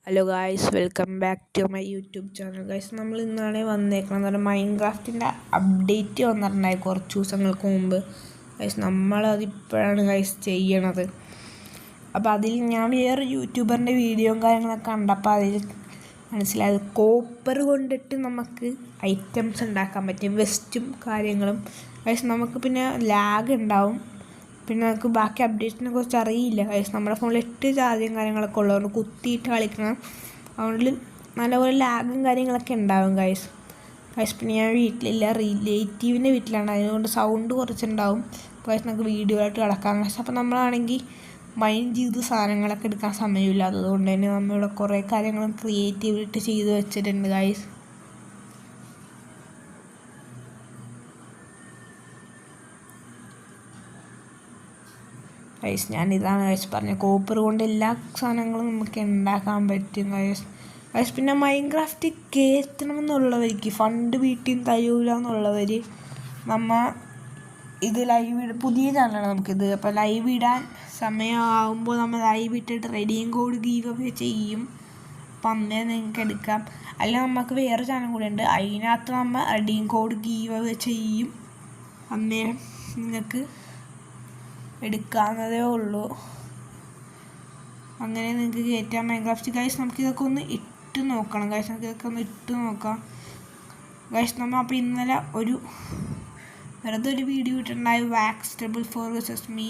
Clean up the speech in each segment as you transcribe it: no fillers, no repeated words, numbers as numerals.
Hello guys, welcome back to my YouTube channel. Guys, നമ്മൾ ഇന്നാണ് വന്നേക്കുന്നത്. പറഞ്ഞാൽ മൈൻക്രാഫ്റ്റിൻ്റെ അപ്ഡേറ്റ് വന്നിട്ടുണ്ടായി കുറച്ച് ദിവസങ്ങൾക്ക് മുമ്പ്. ഗായ്സ്, നമ്മളതിപ്പോഴാണ് ഗായ്സ് ചെയ്യണത്. അപ്പോൾ അതിൽ ഞാൻ വേറെ യൂട്യൂബറിൻ്റെ വീഡിയോയും കാര്യങ്ങളൊക്കെ കണ്ടപ്പോൾ അതിൽ മനസ്സിലായത് കോപ്പർ കൊണ്ടിട്ട് നമുക്ക് ഐറ്റംസ് ഉണ്ടാക്കാൻ പറ്റും, വെസ്റ്റും കാര്യങ്ങളും. ഗായ്സ്, നമുക്ക് പിന്നെ ലാഗ് ഉണ്ടാവും. പിന്നെ നമുക്ക് ബാക്കി അപ്ഡേറ്റ്സിനെ കുറിച്ച് അറിയില്ല. ഗൈസ്, നമ്മുടെ ഫോണിൽ 8 ചാർജും കാര്യങ്ങളൊക്കെ ഉള്ളതുകൊണ്ട് കുത്തിയിട്ട് കളിക്കണം. അതുകൊണ്ട് നല്ലപോലെ ലാഗും കാര്യങ്ങളൊക്കെ ഉണ്ടാവും ഗൈസ്. പിന്നെ ഞാൻ വീട്ടിലില്ല, റിലേറ്റീവിൻ്റെ വീട്ടിലാണ്. അതുകൊണ്ട് സൗണ്ട് കുറച്ചുണ്ടാവും. ഗൈസ്, നമുക്ക് വീഡിയോ ആയിട്ട് കിടക്കാം ഗൈസ്. അപ്പോൾ നമ്മളാണെങ്കിൽ മൈൻഡ് ചെയ്ത് സാധനങ്ങളൊക്കെ എടുക്കാൻ സമയമില്ല. അതുകൊണ്ട് തന്നെ നമ്മളിവിടെ കുറേ കാര്യങ്ങൾ ക്രിയേറ്റീവായിട്ട് ചെയ്ത് വെച്ചിട്ടുണ്ട് ഗൈസ്. ഗൈസ്, ഞാനിതാണ് ഗൈസ് പറഞ്ഞത്, കോപ്പർ കൊണ്ട് എല്ലാ സാധനങ്ങളും നമുക്ക് ഉണ്ടാക്കാൻ പറ്റും ഗൈസ്. പിന്നെ മൈൻക്രാഫ്റ്റ് കയറ്റണമെന്നുള്ളവർക്ക്, ഫണ്ട് വീട്ടിൽ നിന്ന് തരൂല എന്നുള്ളവർ ഇത് ലൈവ് പുതിയ ചാനലാണ് നമുക്കിത്. അപ്പോൾ ലൈവ് ഇടാൻ സമയമാകുമ്പോൾ നമ്മൾ ലൈവ് ഇട്ടിട്ട് റെഡീം കോഡ് ഗീവ് അവേ ചെയ്യും. അപ്പം അന്നേരം നിങ്ങൾക്ക് എടുക്കാം. അല്ല, നമുക്ക് വേറെ ചാനൽ കൂടെ ഉണ്ട്, അതിനകത്ത് നമ്മൾ റെഡീം കോഡ് ഗീവ് അവേ ചെയ്യും. അന്നേരം നിങ്ങൾക്ക് എടുക്കാവുന്നതേ ഉള്ളൂ. അങ്ങനെ നിങ്ങൾക്ക് കയറ്റാൻ മൈൻക്രാഫ്റ്റ്. ഗൈസ്, നമുക്കിതൊക്കെ ഒന്ന് ഇട്ട് നോക്കണം ഗൈസ്. നമുക്കിതൊക്കെ ഒന്ന് ഇട്ട് നോക്കാം ഗൈസ്. നമ്മൾ അപ്പോൾ ഇന്നലെ വെറുതെ ഒരു വീഡിയോ ഇട്ടിട്ടുണ്ടായി, വാക്സ് ട്രിപ്പിൾ 4 വേഴ്സസ് മീ.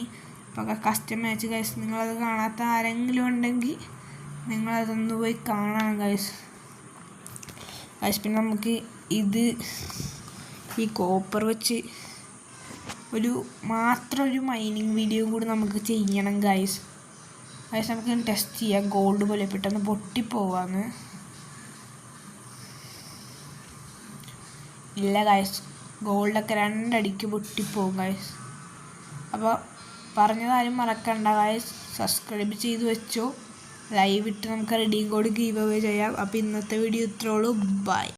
അപ്പോൾ കസ്റ്റം മാച്ച് ഗൈസ്. നിങ്ങളത് കാണാത്ത ആരെങ്കിലും ഉണ്ടെങ്കിൽ നിങ്ങളതൊന്ന് പോയി കാണണം ഗൈസ്. പിന്നെ നമുക്ക് ഈ കോപ്പർ വെച്ച് ഒരു മൈനിങ് വീഡിയോ കൂടി നമുക്ക് ചെയ്യണം ഗൈസ്. നമുക്ക് ടെസ്റ്റ് ചെയ്യാം ഗോൾഡ് പോലെ പെട്ടെന്ന് പൊട്ടിപ്പോവാന്ന്. ഇല്ല ഗൈസ്, ഗോൾഡൊക്കെ 2 അടിക്ക് പൊട്ടിപ്പോവും ഗൈസ്. അപ്പോൾ പറഞ്ഞതാരും മറക്കണ്ട ഗൈസ്, സബ്സ്ക്രൈബ് ചെയ്ത് വെച്ചോ. ലൈവ് ഇട്ട് നമുക്ക് റെഡീം കോഡ് ഗീവ് അവേ ചെയ്യാം. അപ്പോൾ ഇന്നത്തെ വീഡിയോ ഇത്രേ ഉള്ളൂ. ബൈ.